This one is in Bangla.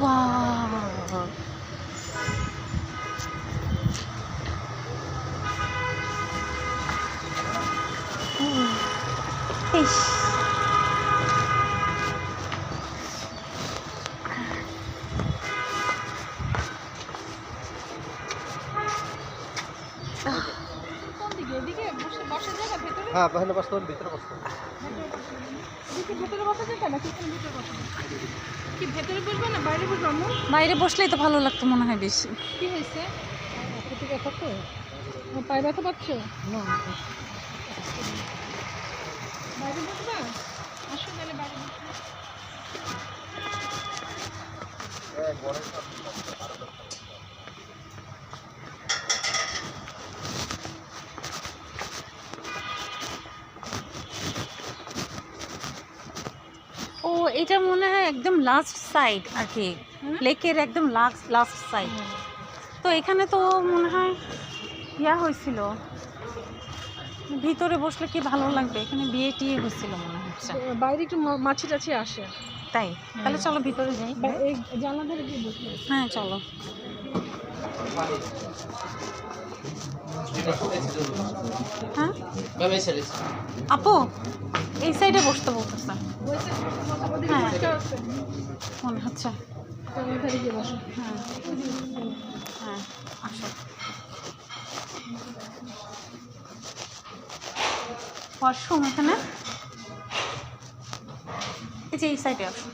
ওয়াও! ইস! কোন দিকে? এদিকে বসার জায়গা ভেতরে? হ্যাঁ, ওখানে বসতে হবে, ভিতরে বসতে হবে। এদিকে ভেতরে বসা যাবে নাকি এখানে ভিতরে বসা যাবে? কি ভেতরে বসবে না বাইরে বসবে আম্মু? বাইরে বসলেই তো ভালো লাগতো মনে হয় বেশি। কি হয়েছে? একটু ব্যথা তো? পায়ে ব্যথা পাচ্ছ? না, বাইরে বসবা? আসো তাহলে বাইরে বসবো। ও এটা মনে হয় একদম লাস্ট সাইড আর কি, লেকের একদম লাস্ট সাইড। তো এখানে তো মনে হয় ইয়া হয়েছিল, ভিতরে বসলে কি ভালো লাগবে, এখানে বিয়ে টিয়ে হয়েছিল মনে হচ্ছে। বাইরে একটু মাছি টাছি আসে। তাই তাহলে চলো ভিতরে যাই। এই জানলা ধারে গিয়ে বসবে। হ্যাঁ চলো। হ্যাঁ আপু এই সাইডে বসতে বলতেছে। হ্যাঁ মনে হচ্ছে। জানলা ধারে গিয়ে বসো। হ্যাঁ হ্যাঁ আসো। ওয়াশরুম এখানে, এই যে এই সাইডে আসো।